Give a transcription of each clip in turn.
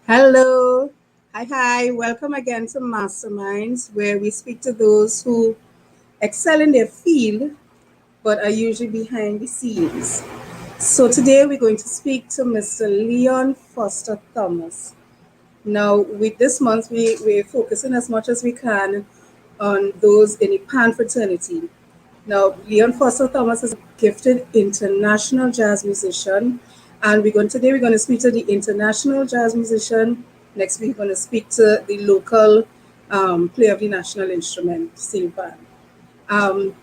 Hello. Hi. Welcome again to Masterminds, where we speak to those who excel in their field but are usually behind the scenes. So today we're going to speak to Mr. Leon Foster Thomas. Now, with this month, we're focusing as much as we can on those in the Pan fraternity. Now, Leon Foster Thomas is a gifted international jazz musician, and we're going to speak to the international jazz musician. Next, we're going to speak to the local player of the national instrument, steel band. Um,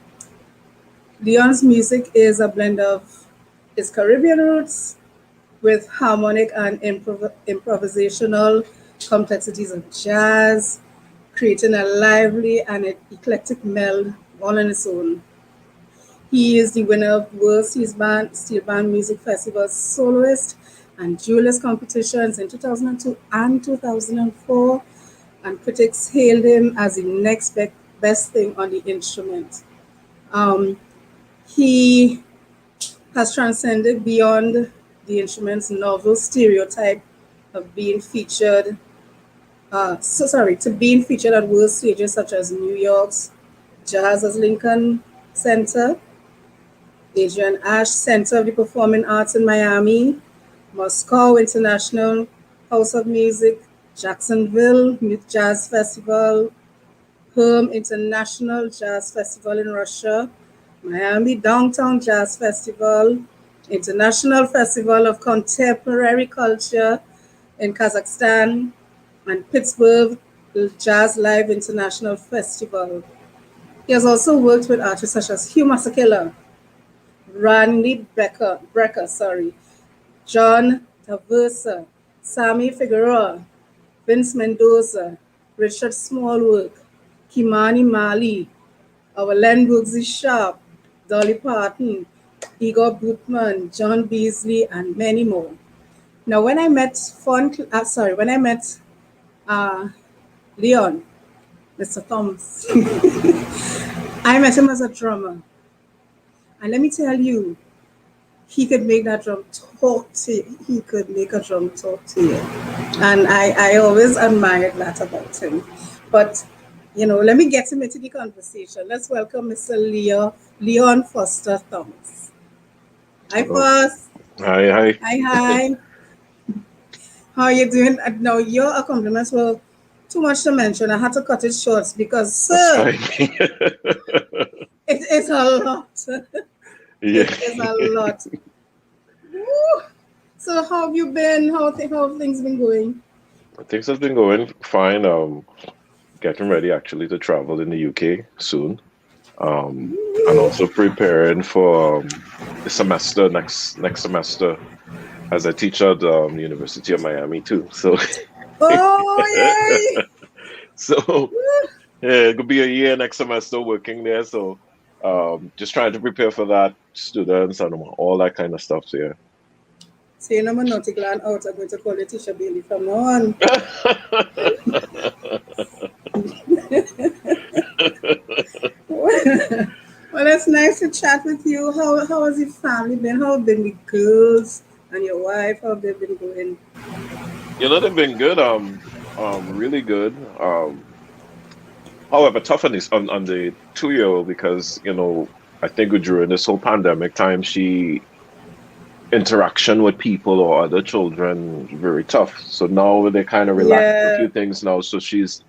Leon's music is a blend of his Caribbean roots with harmonic and improvisational complexities of jazz, creating a lively and eclectic meld all on its own. He is the winner of World Steel Band Music Festival soloist and duelist competitions in 2002 and 2004, and critics hailed him as the next best thing on the instrument. Um, he has transcended beyond the instrument's novel stereotype of being featured, to being featured at world stages such as New York's Jazz's Lincoln Center, Adrian Ash Center of the Performing Arts in Miami, Moscow International House of Music, Jacksonville Jazz Festival, Perm International Jazz Festival in Russia, Miami Downtown Jazz Festival, International Festival of Contemporary Culture in Kazakhstan, and Pittsburgh Jazz Live International Festival. He has also worked with artists such as Hugh Masekela, Brecker, John Taversa, Sammy Figueroa, Vince Mendoza, Richard Smallwork, Kimani Mali, our Len Brooksy Sharp, Dolly Parton, Igor Bootman, John Beasley, and many more. Now, when I met uh, Leon, Mr. Thomas, I met him as a drummer. And let me tell you, he could make that drum talk to you. He could make a drum talk to you. And I always admired that about him. But, let me get him into the conversation. Let's welcome Mr. Leon Foster Thomas. Hi, Hello. Foss. Hi. Hi. How are you doing? Now, your accomplishments were too much to mention. I had to cut it short because, That's sir, fine. it is a lot. Yeah. It is a lot. Woo. So how have you been? How have things been going? Things have been going fine. Getting ready actually to travel in the UK soon. And also preparing for the semester next semester as I teach at the University of Miami too. So Oh yay! so yeah, it could be a year next semester working there. So just trying to prepare for that, students and all that kind of stuff. So yeah. So you know my naughty gland out. I'm going to call you Tisha Bailey from now on. Well, it's nice to chat with you. How has your family been? How have been the girls and your wife? How have they been going? They've been good. Really good. However, tough on the 2 year old because I think during this whole pandemic time, she interaction with people or other children very tough. So now they kind of relaxed a Yeah, few things now. So she's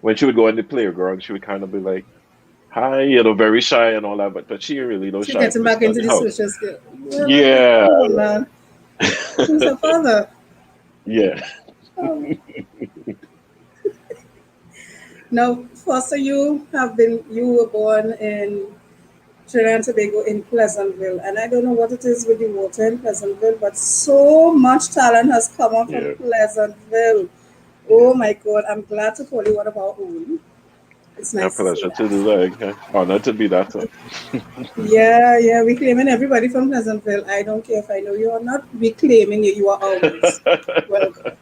when she would go in the playground, she would kind of be like, "Hi," very shy and all that. But she really no she's shy getting to back stay at into the the house. social skill. Yeah, Yeah, oh man, who's her father? yeah. Oh. Now, Foster, you were born in Trinidad and Tobago in Pleasantville, and I don't know what it is with the water in Pleasantville, but so much talent has come up from Yeah, Pleasantville. yeah. Oh my God, I'm glad to call you one of our own. It's A nice to see pleasure to that. do that. Yeah. Honored to be that. Yeah, we claiming everybody from Pleasantville. I don't care if I know you or not. We claiming you. You are ours. Welcome.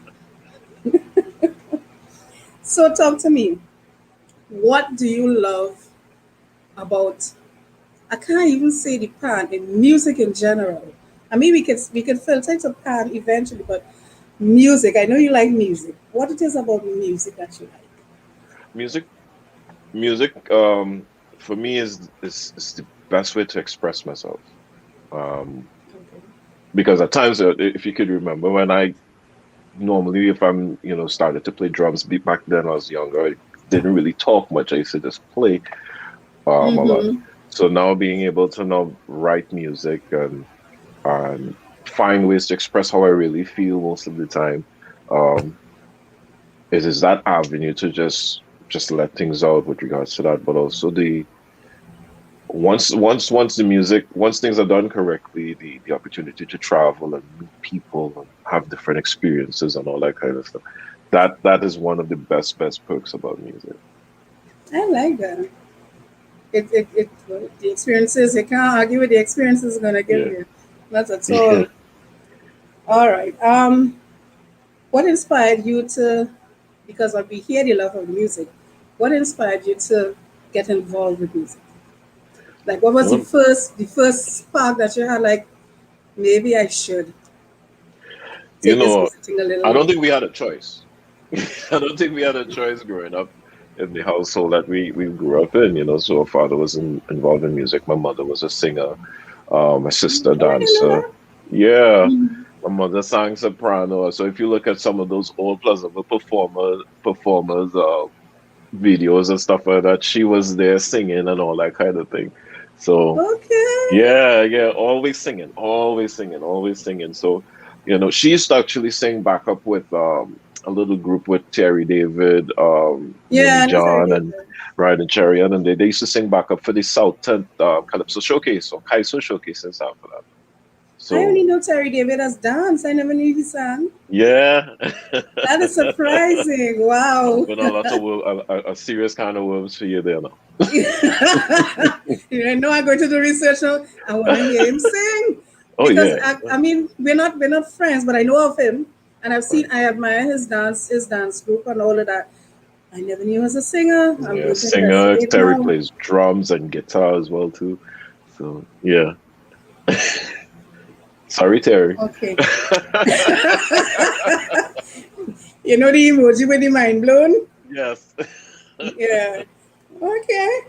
So talk to me. What do you love about I can't even say the pan in music in general. I mean, we could filter it to pan eventually, but Music. I know you like music. What it is about music that you like? Music, music, for me is the best way to express myself. Um, Okay. because at times, if you could remember, when I normally, if I'm, started to play drums back then I was younger, I didn't really talk much. I used to just play a lot. Mm-hmm. So now being able to now write music and find ways to express how I really feel most of the time, um, it is that avenue to just let things out with regards to that, but also the once the music once things are done correctly, the opportunity to travel and meet people and have different experiences and all that kind of stuff. That is one of the best perks about music. I like that. Well, the experiences, you can't argue with the experiences it's going to give Yeah. you. Not at Yeah. all. All right. What inspired you to, because of we hear the love of music, what inspired you to get involved with music? Like, what was Um, the first spark that you had? Like, maybe I should you take this know, music thing a little I don't more. think we had a choice. I don't think we had a choice growing up in the household that we grew up in. So our father was involved in music. My mother was a singer. My sister Oh, I didn't know dancer. that. Yeah, Mhm. my mother sang soprano. So if you look at some of those old Pleasantville performers videos and stuff like that, she was there singing and all that kind of thing. So Okay. yeah, yeah, always singing, always singing, always singing. So she used to actually sing backup with a little group with Terry David, Yeah, Mimi I know Terry John, and David. Ryan and Chariot, and they used to sing backup for the South Tent Calypso Showcase or Kaiso Showcase and stuff for that. I only So know Terry David as dance. I never knew he sang. yeah, That is surprising. I'm Wow. putting a lot of a serious kind of words for you there now. You know, I go to the research now. I want to hear him sing Oh because yeah, I mean, we're not friends, but I know of him, and right. I admire his dance group, and all of that. I never knew he was a singer. I'm Yeah, going to singer. investigate Terry now. plays drums and guitar as well too. So yeah. Sorry, Terry. Okay, you know the emoji with the mind blown. Yes. Yeah. Okay.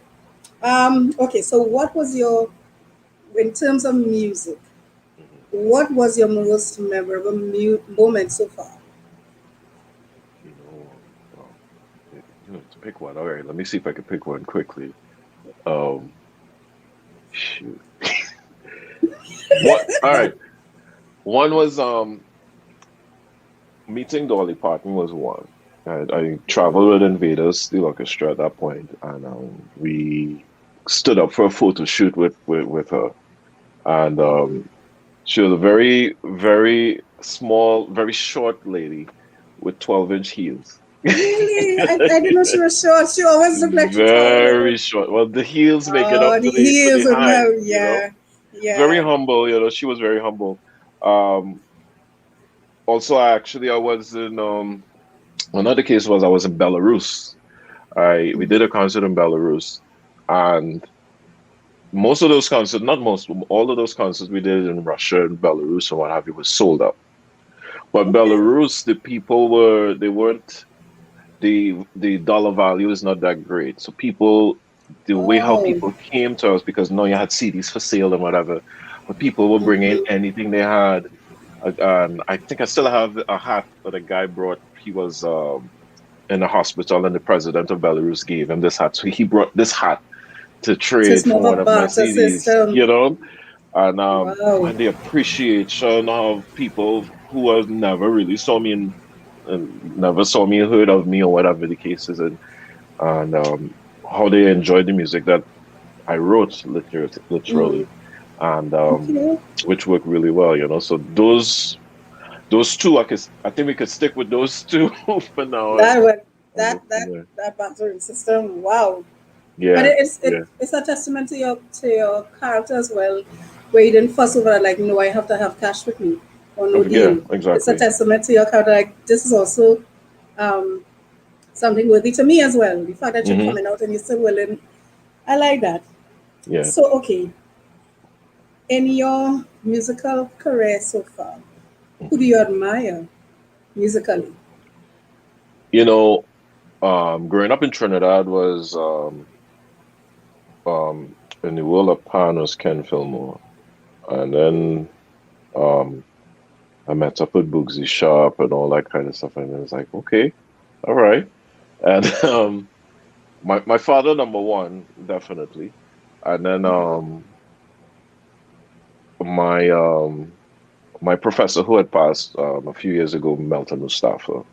Okay. So, what was your in terms of music? Mhm. What was your most memorable moment so far? You know, to pick one. All right, let me see if I can pick one quickly. Um, shoot. What? All right. One was meeting Dolly Parton was one. I traveled with Invaders, the orchestra at that point, and we stood up for a photo shoot with her. And she was a very, very small, very short lady with 12-inch heels. Really? I didn't know she was short. She always looked like she taller. Very short. Well, the heels make it Oh, up the to the heels would height, know. Yeah. Very Yeah. humble, she was very humble. Um, Also, I was in another case was I was in Belarus. I We did a concert in Belarus, and most of those concerts, not most, all of those concerts we did in Russia and Belarus and what have you was sold out. But Okay. Belarus, the people they weren't the dollar value is not that great. So the way how Oh. people came to us because no, you had CDs for sale and whatever, but people were bringing anything they had. And I think I still have a hat that a guy brought. He was in a hospital, and the president of Belarus gave him this hat. So he brought this hat to So it's trade more for of a one of my barter CDs, system. and Wow. the appreciation of people who have never really saw me and never saw me, heard of me, or whatever the case is, and how they enjoyed the music that I wrote Mm. literally, and Okay. which worked really well. So those two, I think we could stick with those two for now, That would and go from there. that bartering system. Wow. But Yeah, yeah, it's a testament to your character as well, where you didn't fuss over it, like, no, I have to have cash with me or no yeah, deal. It's a exactly. testament to your character. Like, this is also um, something worthy to me as well. The fact that you're Hmm. coming out and you're still willing, I like that. Yeah. So, okay, in your musical career so far, who do Hmm. you admire? musically? You know, growing up in Trinidad was in the world of Pan was Ken Fillmore, and then um, I met up with Boogsy Sharp and all that kind of stuff, and it was like, okay, all right, and my father number one definitely, and then my my professor who had passed a few years ago, Melton Mustafa.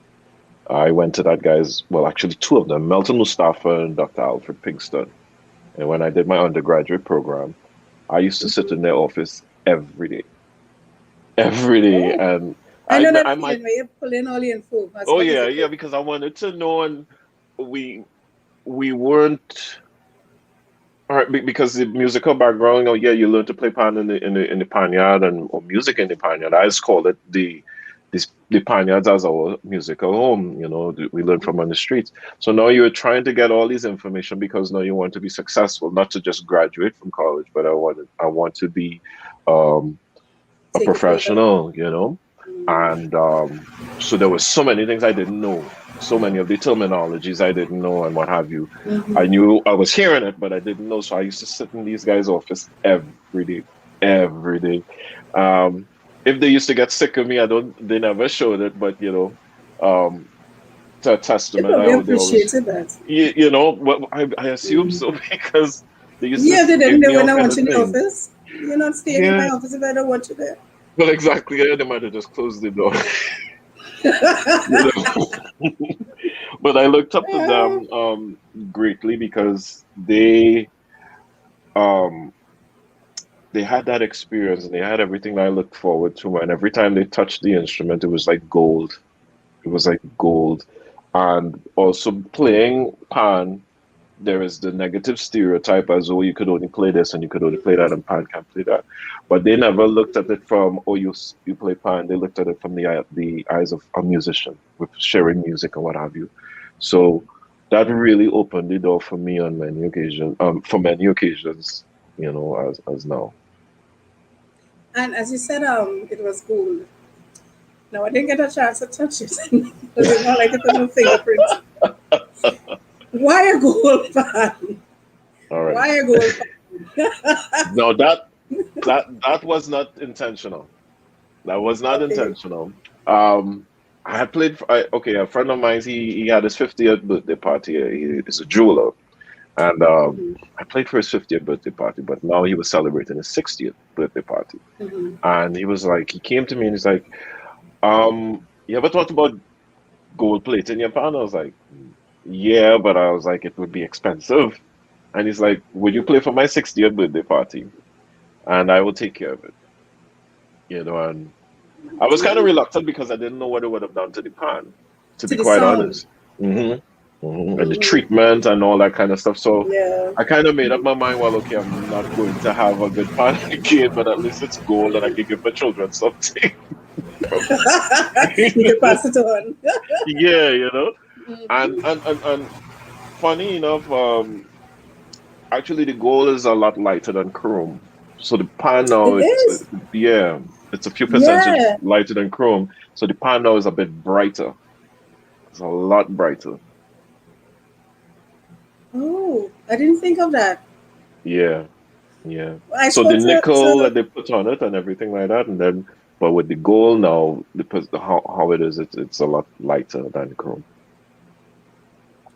I went to that guy's, well, actually two of them, Melton Mustafa and Dr. Alfred Pinkston. And when I did my undergraduate program, I used to sit in their office every day, Oh, and I know that I might, feeling where you're pulling all the info as oh much as yeah, you yeah, could. because I wanted to know, and we we weren't. All right, because the musical background, oh yeah, you learn to play pan in the panyard and or music in the panyard. I just call it the panyards as our musical home. We learn from on the streets. So now you're trying to get all these information because now you want to be successful, not to just graduate from college, but I want to be um, a Take it further. professional. And so there were so many things I didn't know, so many of the terminologies I didn't know, and what have you. I Mm-hmm. knew I was hearing it, but I didn't know. So I used to sit in these guys' office every day. Um, if they used to get sick of me, they never showed it, but um, to a They testament, probably they always, appreciated that. I assume so because they used to Yeah, they didn't. give They me were all not kind of watching the things. office. You're not staying in my Yeah, office if I don't want you there. well, exactly. Yeah, they might have just closed the door. you know. But I looked up to Uh, them greatly because um they had that experience and they had everything I looked forward to, and every time they touched the instrument it was like gold. It was like gold. And also playing pan, there is the negative stereotype as though you could only play this and you could only play that and pan can't play that. But they never looked at it from, oh, you play pan. They looked at it from the eyes of a musician with sharing music and what have you. So that really opened the door for me on many occasions, for many occasions, as now. and as you said, it was gold. Now I didn't get a chance to touch it because it's not like to put my fingerprint. Why a gold pan? All right. Why a gold pan? No, that was not intentional. That was not Okay. intentional. Um, I had played. Okay, a friend of mine. He had his 50th birthday party. He is a jeweler, and Mm-hmm. I played for his 50th birthday party. But now he was celebrating his 60th birthday party, Mm-hmm. and he was like, he came to me and he's like, you ever thought about gold plating your pan? I was like, yeah, but I was like, it would be expensive. And he's like, would you play for my 60th birthday party? And I will take care of it. And I was kind of Yeah. reluctant because I didn't know what it would have done to the pan, to To be the quite sound. honest. And the Mm-hmm. treatment and all that kind of stuff. So Yeah. I kind of made up my mind, well, okay, I'm not going to have a good pan again, but at least it's gold and I can give my children something from You can pass it on. yeah, And, Mm-hmm. and and and funny enough, actually the gold is a lot lighter than chrome. So the pan now, It is. yeah, it's a few percentage Yeah. lighter than chrome. So the pan now is a bit brighter. It's a lot brighter. Oh, I didn't think of that. Yeah, yeah. I So the spoke nickel to that they put on it and everything like that, and then but with the gold now, because how it is, it's a lot lighter than chrome.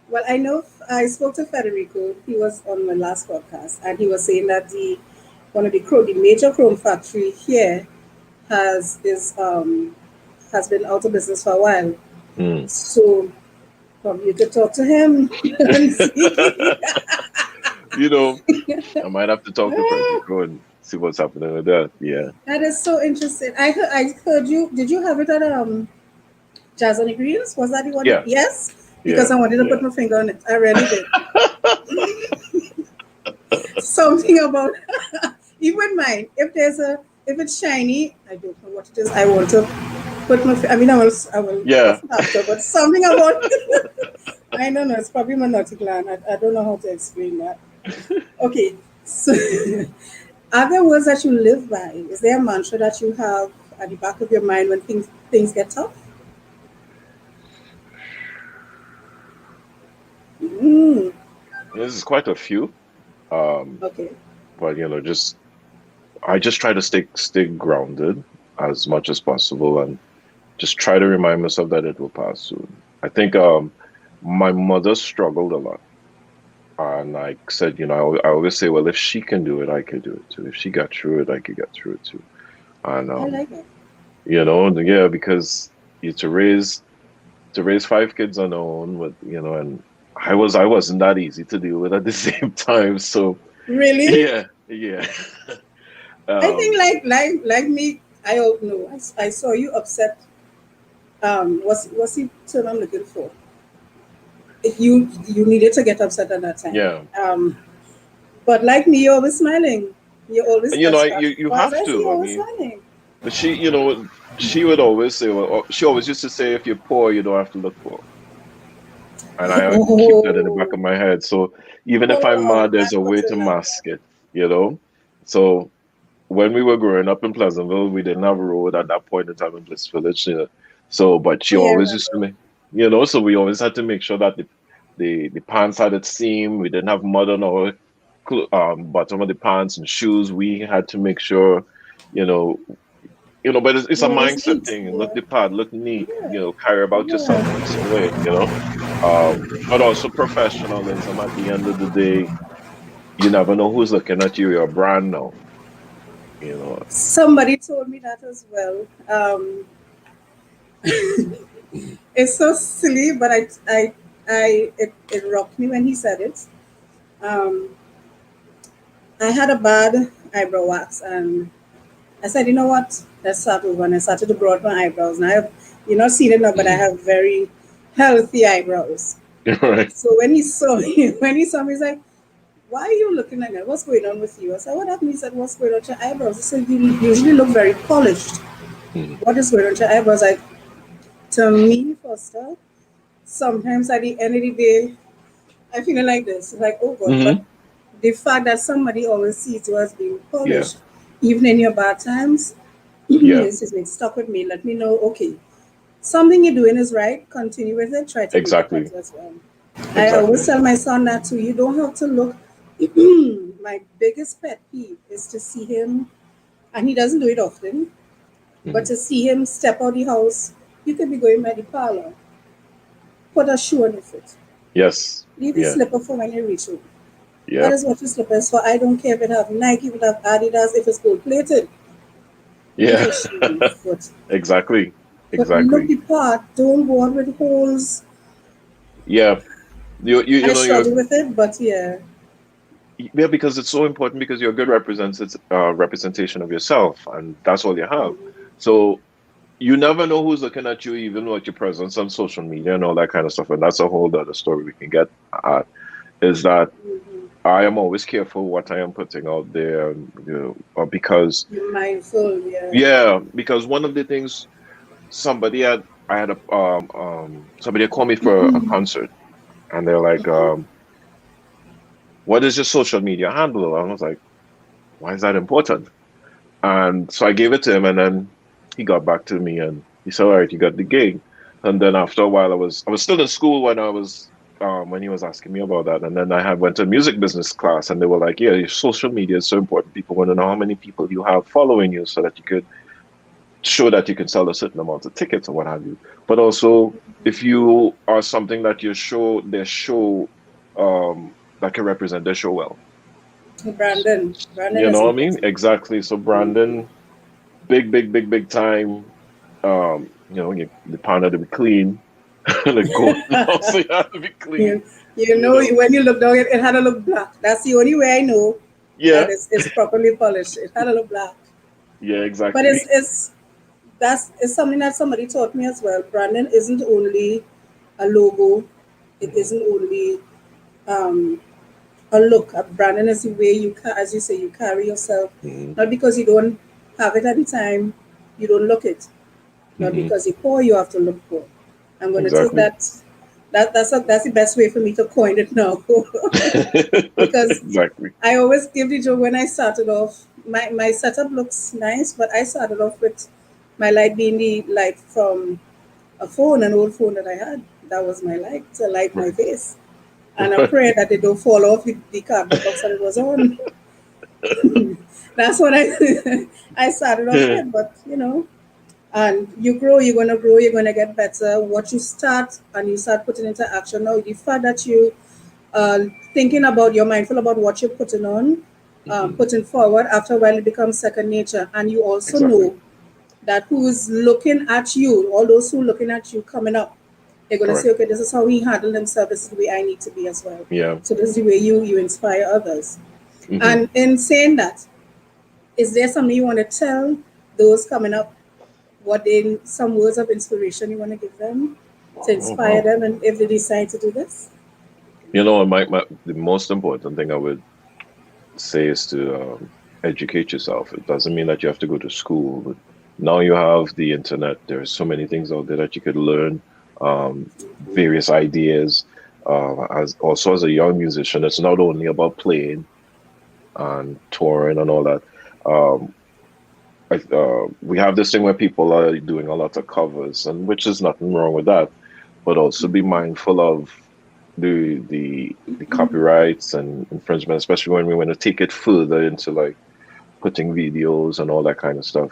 well, I know I spoke to Federico. He was on my last podcast, and he was saying that the one of the major chrome factory here has is has been out of business for a while. Mm. So probably you could talk to him and see. You know, I might have to talk to Frederico and see what's happening with that. Yeah, That is so interesting. I heard you. Did you have it at Jazz on the Greens? Was that the one? yeah, Yes, because yeah, I wanted to put yeah. my finger on it. I really did. Something about even mine. If it's shiny, I don't know what it is. I want to put my. I mean, I will Yeah. off it after, but something about. I don't know. It's probably my naughty gland. I don't know how to explain that. Okay, so are there words that you live by? Is there a mantra that you have at the back of your mind when things get tough? Mm, This is quite a few. Um, okay. but just I just try to stay grounded as much as possible and just try to remind myself that it will pass soon. I think my mother struggled a lot. And like I said, I always say, well, if she can do it, I could do it too. If she got through it, I could get through it too. And I like it. yeah, because you to raise five kids on their own with, and I wasn't that easy to deal with at the same time. So Really? yeah, yeah. I think um, like me, I don't know. I saw you upset. What's the term I'm looking for? If you needed to get upset at that time. yeah. But like me, you're always smiling. You're always And as you far as have I see, you're to. I always mean, smiling. but she would always say, well, she always used to say, if you're poor, you don't have to look poor. And I keep that in the back Oh, of my head. So even if I'm wow! mad, there's I'm a way to putting like mask that. it, you know? So when we were growing up in Pleasantville, we didn't have a road at that point in time in Bliss Village. So, but she Oh yeah, I always used to remember. make, so we always had to make sure that the pants had its seam. We didn't have mud on our bottom of the pants and shoes. We had to make sure, you know, but it's a You're always mindset neat. thing. Look Yeah, the part, look neat, yeah, carry about yourself in a yeah. certain way. But also professionalism at the end of the day, you never know who's looking at you, your brand now, you know. Somebody told me that as well. It's so silly, but it rocked me when he said it. Um, I had a bad eyebrow wax, and I said, you know what? Let's start over. And I started to grow out my eyebrows. And I have, you're not seeing it now, but I Mhm. have very healthy eyebrows. Right. So when he saw me, he's like, "Why are you looking like that? What's going on with you?" I said, "What happened?" He said, "What's going on with your eyebrows?" I said, "You usually look very polished. Mhm. What is going on with your eyebrows?" Like, to me, Foster, sometimes at the end of the day, I feel like this. Like, oh God, but Mhm. the fact that somebody always sees you as being Yeah. polished, even in your bad times, Yeah. excuse me, stuck with me. Let me know, okay, something you're doing is right. Continue with it. Try to do it Exactly. better as well. I always Exactly. tell my son that too. You don't have to look. My biggest pet peeve is to see him, and he doesn't do it often, but Mhm. to see him step out the house. You could be going by the parlor, put a shoe on your foot, Yes. leave the Yeah. slipper for when you reach home. That Yeah. is what your slipper is for. I don't care if it have Nike, if it have Adidas, if it's gold plated. Leave Yeah. a shoe on your foot. Exactly. But look Exactly. the part. Don't go out with holes. Yeah. You I know struggle with it, but yeah. yeah, because it's so important because you're a good representation of yourself, and that's all you have. So you never know who's looking at you, even with your presence on social media and all that kind of stuff. And that's a whole other story we can get at. Is that I am always careful what I am putting out there, because Be mindful, yeah. yeah, because one of the things I had somebody had called me for a concert, and they're like, "What is your social media handle?" And I was like, "Why is that important?" And so I gave it to him, and then he got back to me, and he said, "All right, you got the gig." And then after a while, I was still in school when he was asking me about that, and then I had went to music business class, and they were like, "Yeah, your social media is so important. People want to know how many people you have following you, so that you could show that you can sell a certain amount of tickets or what have you. But also, if you are something that their show that can represent their show well." Brandon You is know what I mean? important. Exactly. So Brandon, big, big, big, big time. The partner to be clean, like gold. Also, you have to be clean. you, you You know, know. when you look down, it had to look black. That's the only way I know that Yeah. it's properly polished. It had to look black. Yeah. But Exactly. it's something that somebody taught me as well. Brandon isn't only a logo. It Hmm. isn't only um, a look. A branding is the way as you say, you carry yourself. Hmm. Not because you don't have it at the time, you don't look it. Not Hmm. because you're poor, you have to look poor. I'm going to take Exactly. that. That's the best way for me to coin it now, because Exactly. I always give the joke when I started off. My setup looks nice, but I started off with my light being the light from an old phone that I had. That was my light to light my Right. face. And I'm praying that they don't fall off the cardboard box that it was on. That's what I started off with. But and you grow, you're gonna grow, you're gonna get better. What you start and you start putting into action now, the fact that you uh, thinking about, you're mindful about what you're putting on, Hmm. putting forward. After a while, it becomes second nature, and you also Exactly. know that who's looking at you, all those who looking at you coming up, they're gonna say, Correct. okay, this is how he handled himself. This is the way I need to be as well. Yeah. So this is the way you inspire others. Hmm. And in saying that, is there something you want to tell those coming up? What in some words of inspiration you want to give them to Oh, inspire wow. them, and if they decide to do this? The most important thing I would say is to educate yourself. It doesn't mean that you have to go to school, but now you have the internet. There's so many things out there that you could learn, various ideas. As also as a young musician, it's not only about playing and touring and all that. Um, we have this thing where people are doing a lot of covers, and which is nothing wrong with that, but also be mindful of the copyrights and infringement, especially when we want to take it further into like putting videos and all that kind of stuff.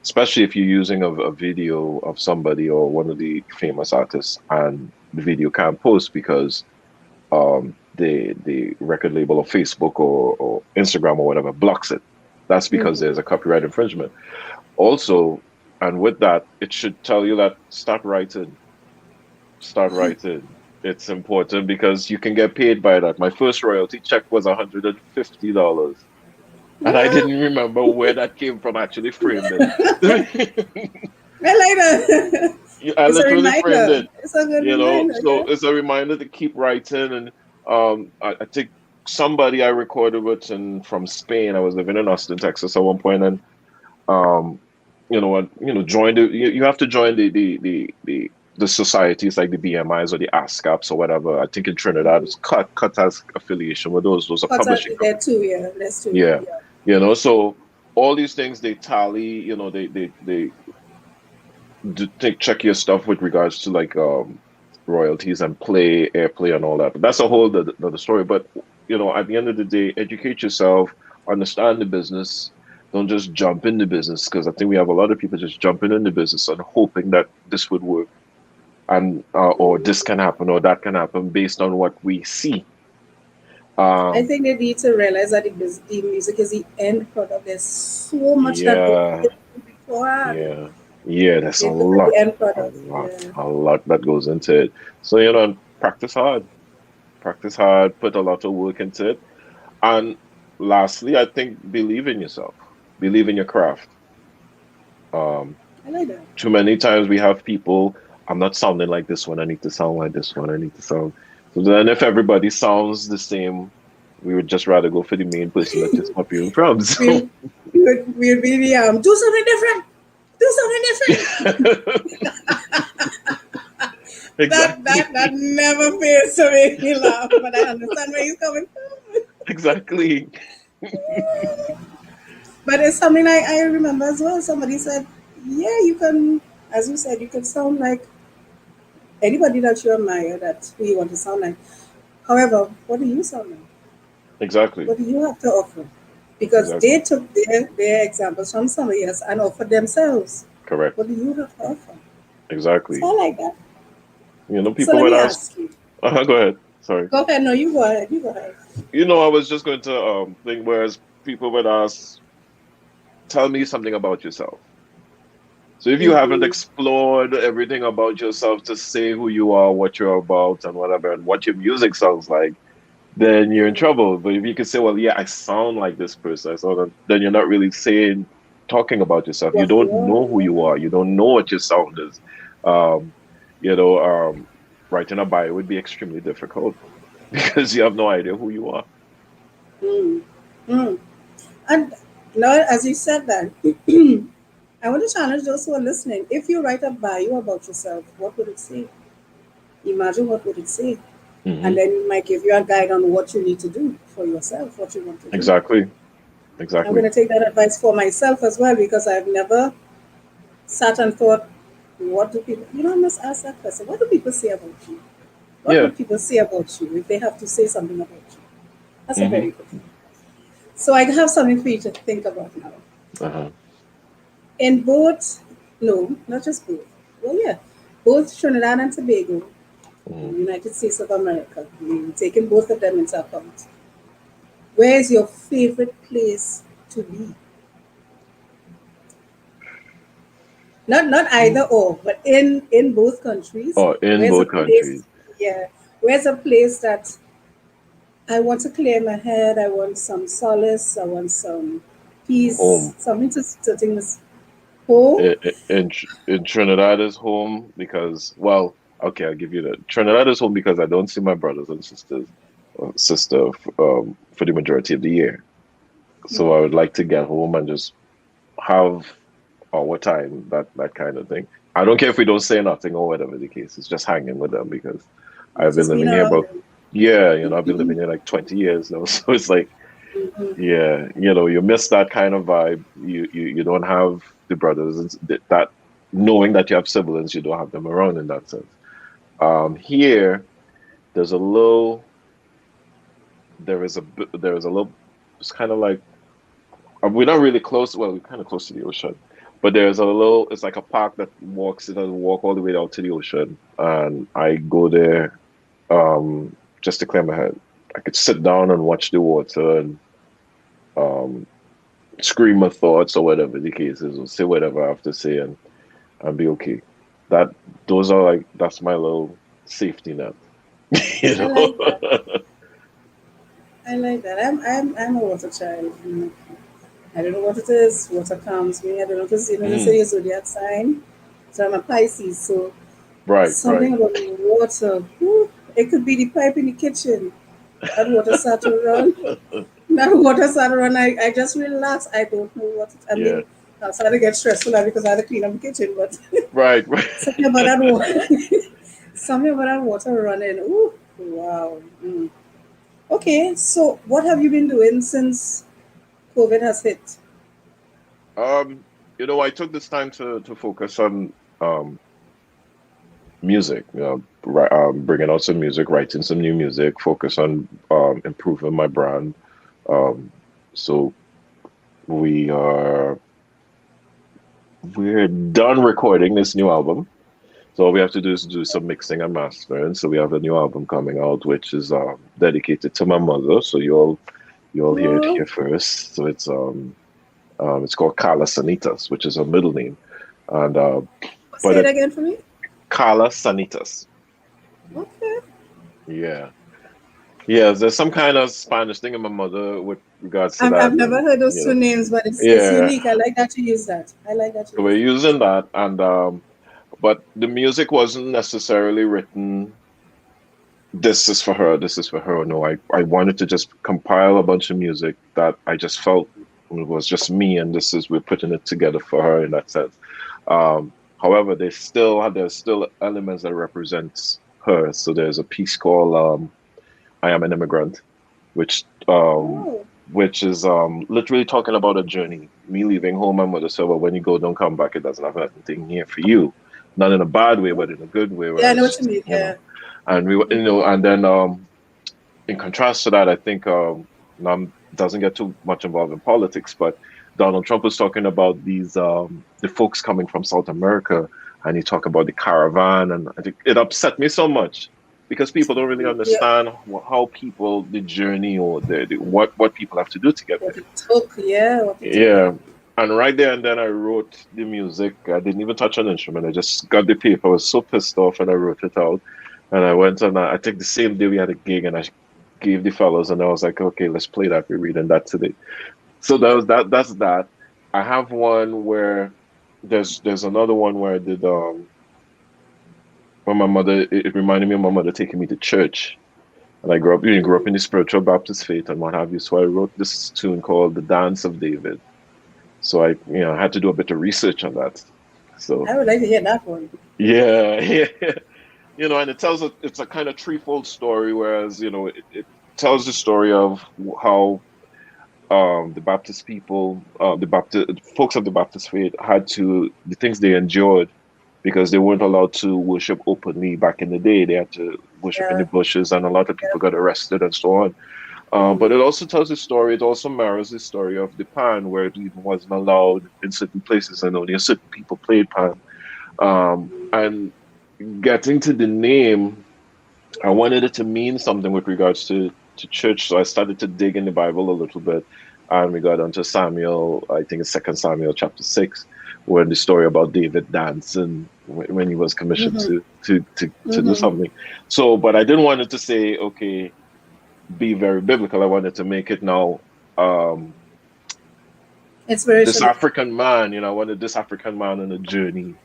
Especially if you're using a video of somebody or one of the famous artists, and the video can't post because the record label or Facebook or Instagram or whatever blocks it. That's because there's a copyright infringement. Also, and with that, it should tell you that start writing. It's important because you can get paid by that. My first royalty check was $150. And I Yeah, didn't remember where that came from. I actually framed it. I like that. I It's a literally framed reminder. it, It's a good reminder. So Yeah. it's a reminder to keep writing. And I think somebody I recorded with from Spain. I was living in Austin, Texas at one point, and um, join you have to join the societies like the BMIs or the ASCAPs or whatever. I think in Trinidad it's cut as affiliation with those are But publishing there companies. too, yeah. There's two. Yeah, Yeah. so all these things they tally. They take check your stuff with regards to like royalties and airplay and all that. But that's a whole other story. But at the end of the day, educate yourself, understand the business. Don't just jump in the business, because I think we have a lot of people just jumping in the business and hoping that this would work, and or this can happen or that can happen based on what we see. I Um, think they need to realize that the music is the end product. There's so much that goes yeah, into beforehand. yeah, yeah. There's a They look at lot, the end a product. lot, Yeah. a lot that goes into it. So practice hard, put a lot of work into it. And lastly, I think believe in yourself, believe in your craft. Um, I like that. Too many times we have people, I'm not sounding like this one, I need to sound like this one, I need to sound. So then if everybody sounds the same, we would just rather go for the main person that just copying from. So We'll be the do something different. Do something different. That exactly, never fails to make me laugh, but I understand where he's coming from. exactly. But it's something I remember as well. Somebody said, yeah, you can, as you said, you can sound like anybody that you admire, that who you want to sound like. However, what do you sound like? Exactly, What do you have to offer? Because exactly, they took their examples from somebody else and offered themselves. correct, What do you have to offer? So exactly. I like that. So People let would me ask, ask you. go ahead, sorry. Go ahead. No, you go ahead. You go ahead. I was just going to think, whereas people would ask, tell me something about yourself. So if you haven't Mm-hmm. explored everything about yourself to say who you are, what you're about, and whatever, and what your music sounds like, then you're in trouble. But if you can say, well, yeah, I sound like this person, then you're not really talking about yourself. You What don't you are, know who you yeah. are. You don't know what your sound is. Um, you know, um, Writing a bio would be extremely difficult because you have no idea who you are. Mm. Mm. And now, as you said that, I want to challenge those who are listening. If you write a bio about yourself, what would it say? Imagine what would it say, and Hmm. then it might give you a guide on what you need to do for yourself, what you want to do. Exactly. I'm going Exactly. to take that advice for myself as well, because I've never sat and thought, what do people? I must ask that question. What do people say about you? What Yeah. would people say about you if they have to say something about you? That's a Mm-hmm. very good thing. So I have something for you to think about now. Uh-huh. In both, no, not just both. Well, yeah, both Trinidad and Tobago, Mm-hmm. United States of America. We're taking both of them into account. Where is your favorite place to be? Not either or, but in both countries. Oh, in Where's a both place? countries. Yeah, where's a place that I want to clear my head? I want some solace. I want some peace. Home. Something to think this home. In Trinidad is home because, well, okay, I'll give you that. Trinidad is home because I don't see my brothers and sisters, for the majority of the year. So I would like to get home and just have our time, that kind of thing. I don't care if we don't say nothing or whatever the case. It's just hanging with them because I've been Just being living here around about, them. yeah, I've been living here like 20 years now. So it's like, yeah, you miss that kind of vibe. You don't have the brothers and that knowing that you have siblings, you don't have them around in that sense. Here there's a little, there is a little. It's kind of like we're not really close. Well, we're kind of close to the ocean, but there's a little. It's like a park that walks. It doesn't walk all the way out to the ocean, and I go there just to clear my head. I could sit down and watch the water and um scream my thoughts or whatever the case is, or say whatever I have to say and be okay. That those are like that's my little safety net, you I know. like that. I like that. I'm a water child. I don't know what it is. Water calms me. I don't know if it's they say Mm, your zodiac sign. So I'm a Pisces. So right, right. something about water. Whew, it could be the pipe in the kitchen. That water start to run. That water start to run. I just relax. I don't know what. I Yeah, mean, I started to get stressful now because I had to clean up the kitchen. But right, right. something about that water. Something about that water running. Ooh, wow. Okay, so what have you been doing since COVID has hit? um, I took this time to focus on um music. Bringing out some music, writing some new music, focus on improving my brand. Um, so we are we're done recording this new album. So all we have to do is do some mixing and mastering. So we have a new album coming out, which is dedicated to my mother. So you'll hear it Oh, here first. So it's called Carla Sanitas, which is her middle name, and say but it it again for me. Carla Sanitas. Okay. Yeah, yeah. There's some kind of Spanish thing in my mother with regards to I've that, never and heard those two names, but it's yeah. unique. I like that you use that. I like that you So use we're that. using that, and but the music wasn't necessarily written this is for her, this is for her. No, I wanted to just compile a bunch of music that I just felt was just me, and this is we're putting it together for her in that sense. However, there's still elements that represents her. So there's a piece called I Am an Immigrant, which um Oh, which is literally talking about a journey. Me leaving home, my mother said, well, when you go, don't come back. It doesn't have anything here for you. Not in a bad way, but in a good way, yeah, I know whereas, what you mean. Yeah. and we were, and then in contrast to that, I think Nam doesn't get too much involved in politics, but Donald Trump was talking about these the folks coming from South America, and he talked about the caravan, and I think it upset me so much because people don't really Yeah. understand how people the journey or what people have to do to get What there. it took. Yeah, what it took. Yeah. And right there and then I wrote the music. I didn't even touch an instrument. I just got the paper. I was so pissed off and I wrote it out. And I went and I think the same day we had a gig and I gave the fellows and I was like, okay, let's play that. We're reading that today. So that was that. That's that. I have one where there's another one where I did when my mother it reminded me of my mother taking me to church. And I grew up in the spiritual Baptist faith and what have you. So I wrote this tune called The Dance of David. So I had to do a bit of research on that. So I would like to hear that one. yeah, yeah, and it's a kind of threefold story. Whereas it tells the story of how the Baptist people, the Baptist folks of the Baptist faith had to the things they endured because they weren't allowed to worship openly back in the day. They had to worship in the Yeah. bushes, and a lot of Yeah. people got arrested and so on. But Mm-hmm. it also tells the story. It also mirrors the story of the pan, where it even wasn't allowed in certain places, and only certain people played pan. And getting to the name, I wanted it to mean something with regards to church, so I started to dig in the Bible a little bit, and we got onto Samuel. I think it's Second Samuel chapter 6, where the story about David dancing when he was commissioned Mm-hmm. to do Mm-hmm. something. So, but I didn't want it to say, okay, be very biblical. I wanted to make it now. Um, this Inspirational. African man, I wanted this African man on a journey,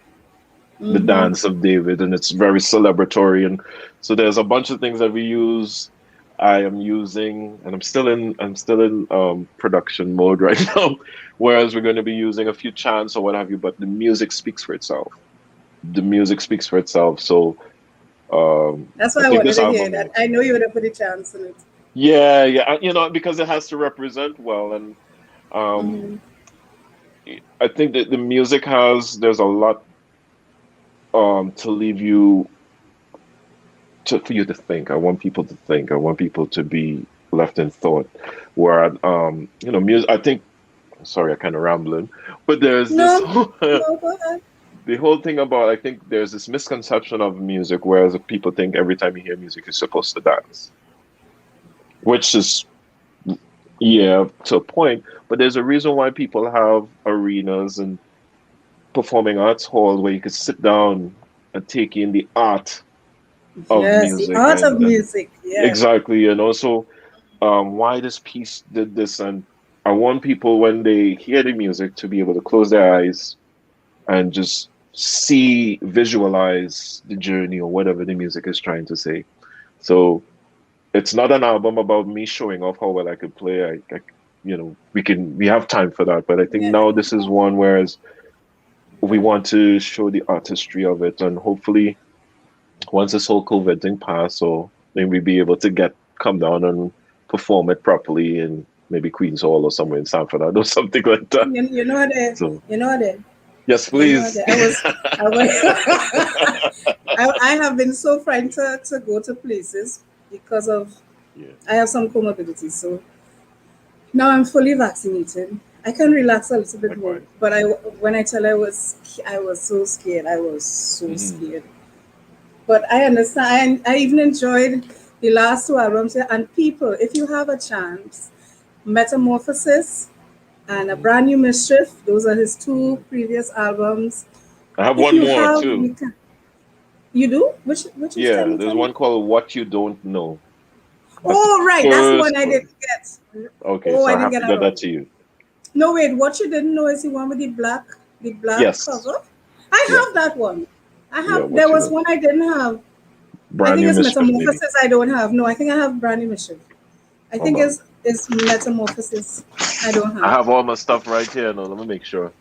the Mm-hmm. dance of David, and it's very celebratory. And so there's a bunch of things that we use. I am using, and I'm still in production mode right now. Whereas we're going to be using a few chants or what have you, but the music speaks for itself. The music speaks for itself. So That's I why I think wanted this to hear album that. is, I know you would have put a chance in it. yeah, yeah, because it has to represent well, and um, Mm-hmm. I think that the music there's a lot to leave you for you to think. I want people to think. I want people to be left in thought. Where music. I think. Sorry, I kind of rambling, but there's this No, no, go ahead. the whole thing about. I think there's this misconception of music, whereas people think every time you hear music, you're supposed to dance, which is, yeah, to a point. But there's a reason why people have arenas and performing arts halls where you could sit down and take in the art of Yes, the music, art of and music. Yeah. exactly, and also why this piece did this. And I want people, when they hear the music, to be able to close their eyes and just visualize the journey or whatever the music is trying to say. So it's not an album about me showing off how well I could play. We have time for that, but I think Yeah. now this is one whereas we want to show the artistry of it, and hopefully once this whole COVID thing pass, or then we be able to come down and perform it properly in maybe Queens Hall or somewhere in Sanford or something like that. You know that. So You know that. yes, You know please. that. I was, I have been so frightened to go to places because of Yeah, I have some comorbidities. So now I'm fully vaccinated. I can relax a little bit more. likewise. But when I tell I was so scared. I was so Hmm. scared. But I understand. I even enjoyed the last two albums. And people, if you have a chance, Metamorphosis and A Hmm. Brand New Mischief, those are his Hmm. two previous albums. I have If one you more have, too. you do? Which is, Yeah, there's tell me. one called What You Don't Know. That's the Oh, right. That's the one first I one. didn't get. Okay, Oh, so I I didn't have get to that get that one. to you. No, wait. What you didn't know is the one with the black Yes. cover. I Yeah. have that one. Yeah, There What You was Don't one Know. I didn't have. I Brand think New it's Mischief, maybe. Metamorphosis I don't have. No, I think I have Brand New Mischief. I Hold think on. it's Metamorphosis I don't I have. have all my stuff right here. No, let me make sure.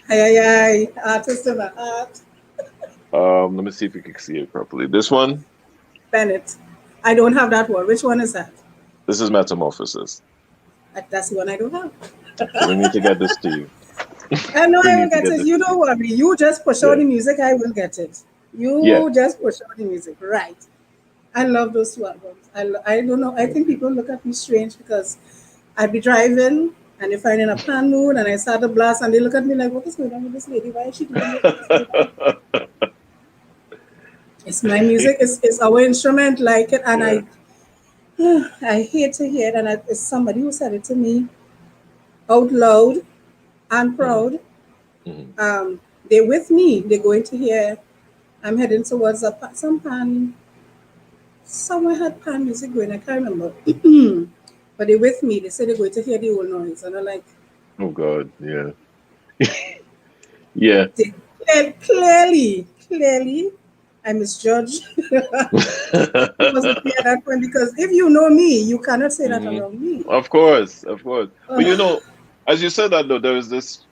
Ay, ay, ay. Artist of the art. Let me see if you can see it properly. This one, Bennett. I don't have that one. Which one is that? this is Metamorphosis. That's the one I don't have. So we need to get this to you. I know We I will need to get get it. this You to don't you. worry. You just push out Yeah. the music, I will get it. Yeah. You just push out the music. Right. I love those two albums. I don't know. I think Okay. people look at me strange because I'd be driving and if I'm in a pan mood and I start to blast and they look at me like, what is going on with this lady? Why is she doing it? What is going on? It's my music. It's our instrument, like it, and Yeah. I hate to hear it. And it's somebody who said it to me out loud and Hmm. proud. Hmm. They're with me. They're going to hear. I'm heading towards some pan. Somewhere had pan music going. I can't remember. But they're with me. They say they're going to hear the old noise, and I'm like, Oh God. Yeah. Yeah. they, clearly, I misjudged. It wasn't fair at that point because if you know me, you cannot say that Hmm. around me. Of course. Of course. But Ugh. as you said that though, there is this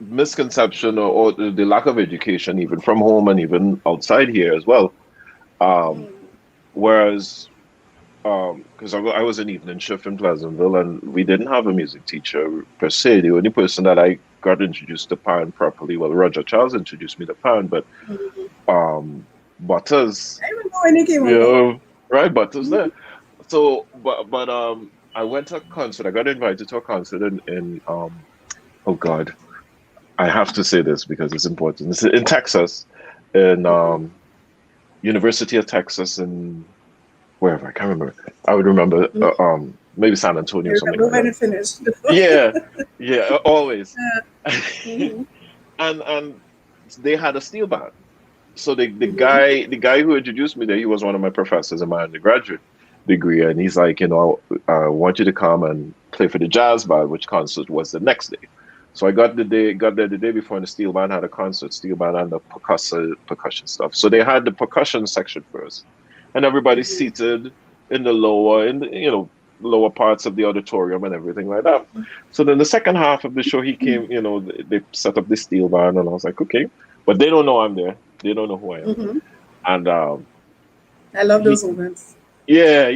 misconception, or the lack of education, even from home and even outside here as well. Um, Whereas, because I was an evening shift in Pleasantville, and we didn't have a music teacher per se. The only person that I got introduced to pan properly. Well, Roger Charles introduced me to pan, but Mhm. Butters, I remember when he came you over. know, right? Butters there. So, but I went to a concert. I got invited to a concert in oh God, I have to say this because it's important. It's in Texas, in Mhm. University of Texas, in wherever I can't remember. I would remember maybe San I Antonio or something remember like when that. it finished. Yeah, yeah, always. Mhm. And they had a steel band. So Mhm. the guy who introduced me there, he was one of my professors in my undergraduate degree, and he's like, I want you to come and play for the jazz band, which concert was the next day. So I got there the day before, and the steel band had a concert, steel band and the percussion stuff. So they had the percussion section first, and everybody Mhm. seated in the lower, lower parts of the auditorium and everything like that. So then the second half of the show, he came, they set up the steel band, and I was like, okay, but they don't know I'm there. They don't know who I am. Mhm. And I love he, those moments. yeah,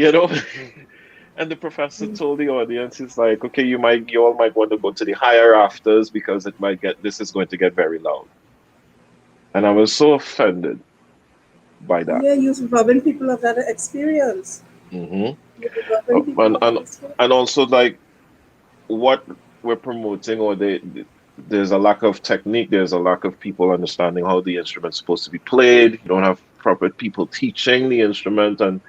and the professor told the audience, he's like, okay, you all might want to go to the higher rafters because this is going to get very loud. And I was so offended by that. Yeah, you're robbing people of that experience. Hmm You're robbing people And, of that and, experience. and also like what we're promoting, or there's a lack of technique, there's a lack of people understanding how the instrument's supposed to be played. You don't have proper people teaching the instrument, and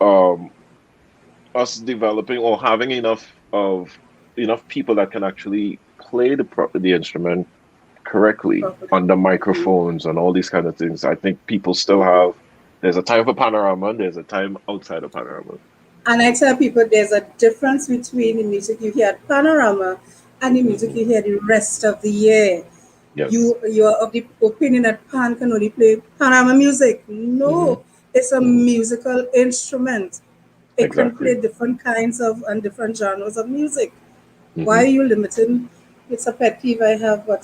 um, us developing or having enough people that can actually play the instrument correctly Properly. on the Mhm. microphones and all these kind of things. I think people still Mhm. have there's a time for Panorama and there's a time outside of Panorama. And I tell people there's a difference between the music you hear at Panorama and the music Hmm you hear the rest of the year. Yes. You are of the opinion that Pan can only play Panorama music. hmm No, it's a hmm musical instrument. It can Exactly. play different kinds of and different genres of music. Why hmm are you limiting? It's a pet peeve I have, but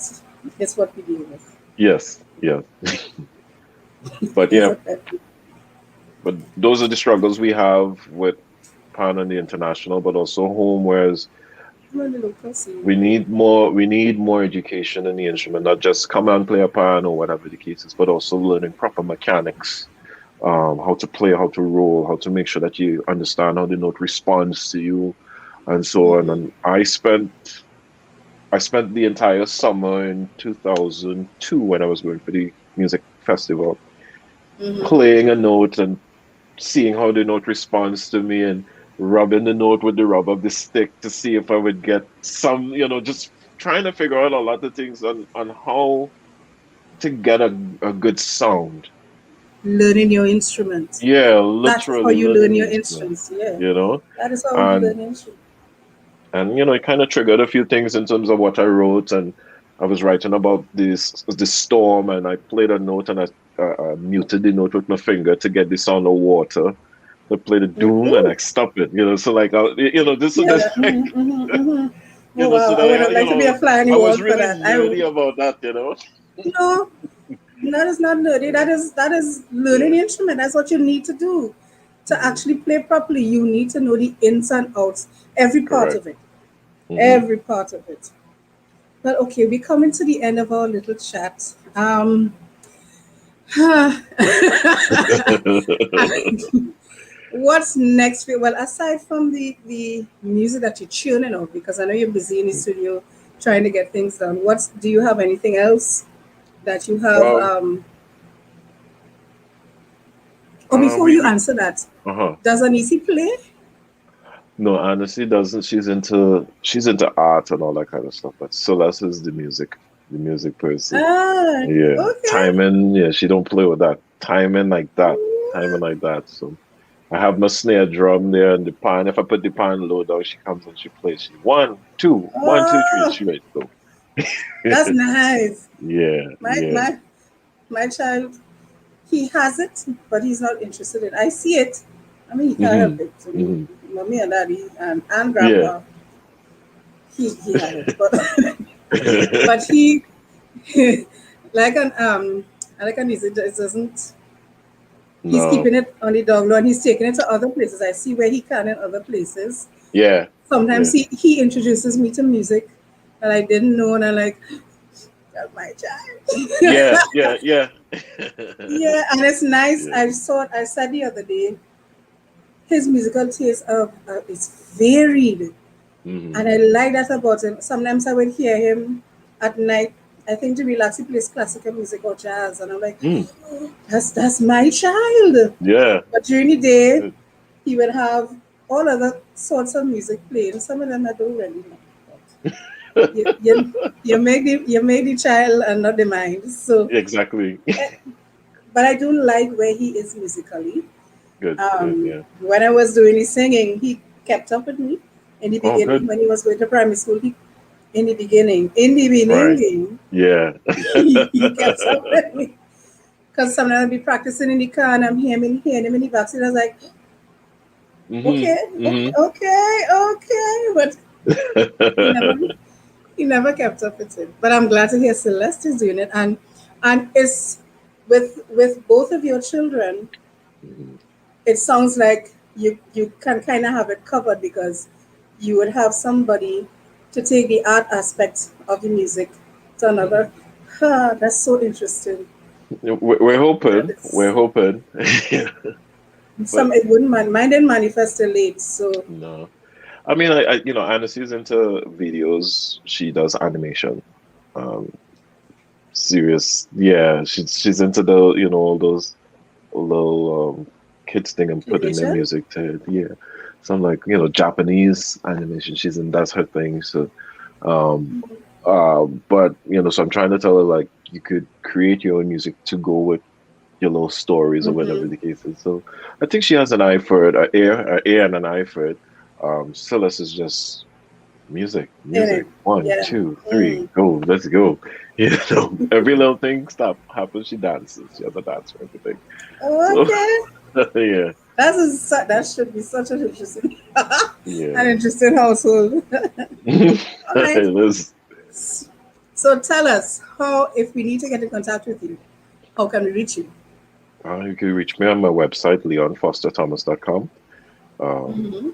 it's what we deal with. Yes. Yes. But It's yeah, a pet peeve. but those are the struggles we have with Pan and the international, but also home, whereas I'm on the local scene. we need more education in the instrument, not just come and play a pan or whatever the case is, but also learning proper mechanics, how to play, how to roll, how to make sure that you understand how the note responds to you, and so on. Mm-hmm. And I spent the entire summer in 2002 when I was going for the music festival, Mm-hmm. playing a note and seeing how the note responds to me, and rubbing the note with the rub of the stick to see if I would get some, just trying to figure out a lot of things on how to get a good sound. Learning your instrument. Yeah, That is how literally you learn learning the your instrument, instruments. Yeah, you know? that is how you And learn your instrument. it kind of triggered a few things in terms of what I wrote, and I was writing about this storm, and I played a note, and I muted the note with my finger to get the sound of water. I play the doom and Mm-hmm. I stop it, so like, this is Yeah. just like, Mm-hmm. Mm-hmm. Mm-hmm. Oh so wow! I would that, have liked to be a fly on the I wall was for really that. I nerdy would. about that. No, that is not nerdy. That is learning Yeah, the instrument. That's what you need to do to hmm actually play properly. You need to know the ins and outs, every part correct. of it, Hmm every part of it. But okay, we're coming to the end of our little chat. What's next for you? Well, aside from the music that you're tuning out, because I know you're busy in the studio trying to get things done. Do you have anything else that you have? well, Or before we you answer that, uh-huh. does Anisi play? No, honestly, doesn't. She's into art and all that kind of stuff. But Celeste is the music person. Ah, Yeah, okay. timing. Yeah, she don't play with that timing like that. So I have my snare drum there and the pan. If I put the pan low down, she comes and she plays. She 1, 2, 1, 2, 3. Oh, She ready to go. that's nice. Yeah, My yeah. my my child, he has it, but he's not interested in. I see it. I mean, he can't hmm help it. I mean, hmm mommy and daddy and Yeah. grandpa, he had it, but but he like an like an easy it doesn't. He's No. keeping it on the dog and he's taking it to other places. I see where he can in other places. Yeah. Sometimes Yeah. he introduces me to music that I didn't know, and I'm like, that's my child. Yeah, yeah, yeah. Yeah, and it's nice. Yeah. I said the other day, his musical taste is varied, and Hmm. I like that about him. Sometimes I would hear him at night. I think to relax, he plays classical music or jazz, and I'm like, Mm. that's my child. Yeah. But during the day, Good. he would have all other sorts of music playing. Some of them I don't really know. But you make the child and not the mind. So, Exactly. eh, but I do like where he is musically. Good, good, yeah. When I was doing his singing, he kept up with me in the Oh, beginning good. when he was going to primary school. Right. In the beginning, Yeah. he kept up with me. Because sometimes I'd be practicing in the car and I'm hearing him in the backseat. I was like, Hmm. okay, Hmm. okay. But he never he never kept up with it. But I'm glad to hear Celeste is doing it. And it's with both of your children, it sounds like you can kind of have it covered because you would have somebody to take the art aspect of the music to Hmm. another. Huh, that's so interesting. We're That hoping. We're is hoping. But some it wouldn't mine didn't manifest till late. So no. I mean, Anna sees into videos. She does animation. Um, Serious. Yeah, she's into the, all those little kids thing and putting their animation. music to it. Yeah. So I'm like, Japanese animation. That's her thing. So, um, but so I'm trying to tell her like you could create your own music to go with your little stories or whatever Mm-hmm. the case is. So I think she has an eye for it, an ear and an eye for it. Silas is just music, In music. it. One, Yeah. two, three, Mm. go, let's go. Every little thing stop happens, she dances. She has a dance for everything. So Okay. yeah, That should be such an interesting an yeah. interesting household. All right. It is. So tell us how if we need to get in contact with you, how can we reach you? You can reach me on my website, leonfosterthomas.com. Um, Mm-hmm.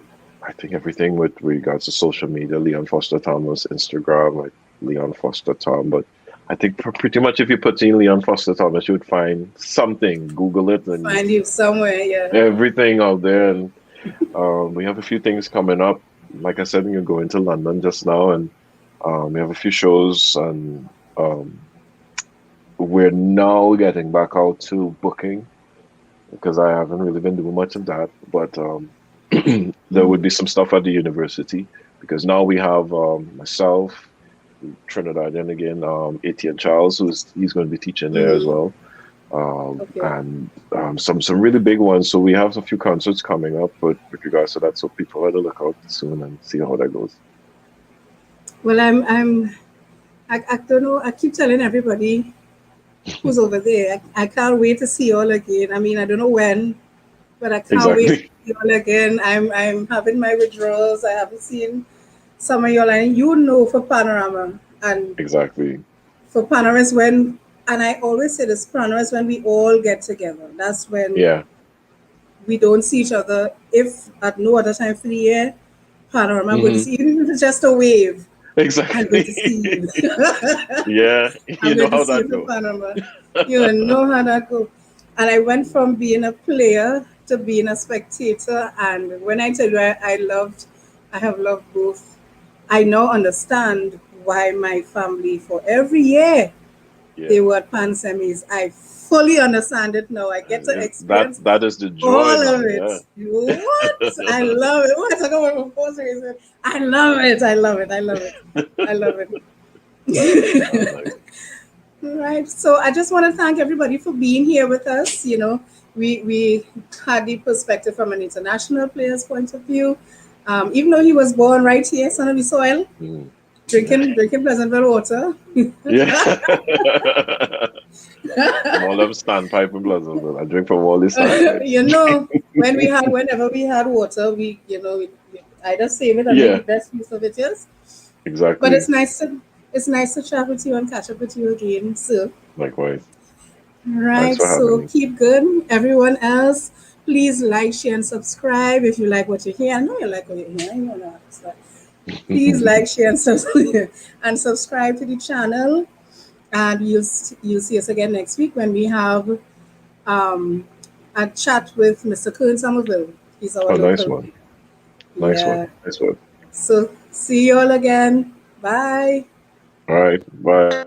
I think everything with regards to social media, Leon Foster Thomas, Instagram, like Leon Foster Tom. But I think pretty much if you put in Leon Foster Thomas, you would find something. Google it and Find you somewhere, yeah. everything out there. And we have a few things coming up. Like I said, you're going to London just now, and we have a few shows, and we're now getting back out to booking because I haven't really been doing much of that. But there would Mm-hmm. be some stuff at the university because now we have myself, Trinidad, and again, Etienne Charles, he's going to be teaching there as Mm-hmm. well, Okay. and some really big ones. So we have a few concerts coming up, but with regards to that, so people had to look out soon and see how that goes. Well, I don't know. I keep telling everybody who's over there. I can't wait to see you all again. I mean, I don't know when, but I can't wait to Exactly, see you all again. I'm having my withdrawals. I haven't seen some of y'all, and you know for Panorama and exactly. for Panorama is when, and I always say this, Panorama is when we all get together. That's when Yeah. we don't see each other. If at no other time for the year, Panorama, I'm going to Hmm. see you. Even if it's just a wave, I'm going Exactly. to see you. Yeah, I'm you know going to how see that you for go. Panama. You know how that go. And I went from being a player to being a spectator. And when I tell you I have loved both. I now understand why my family, for every year, they Yeah. were at Pan Semis. I fully understand it now. I get to That experience that is the joy all of now, it. yeah. What? I love it. Oh, I talk about proposals. I love it. I love it. I love it. I love Oh, it. nice. Right. So I just want to thank everybody for being here with us. We had the perspective from an international player's point of view. Even though he was born right here, son of the soil, Mm. drinking Pleasantville water. Yeah. From all them standpipe and Pleasantville. I drink from all the standpipes. you know, whenever we had water, we either save it and make the Yeah, best use of it. Yes. But exactly. it's nice to chat with you and catch up with you again. So Likewise. Thanks right, for having so me. keep good. Everyone else, please like, share, and subscribe if you like what you hear. I know you like what you hear. I know that. Please like, share, and subscribe, and subscribe to the channel. And you'll see us again next week when we have um, a chat with Mr. Kern Somerville. He's our Oh, nice local. one. Nice one. Yeah. Nice one. So see you all again. Bye. All right. Bye.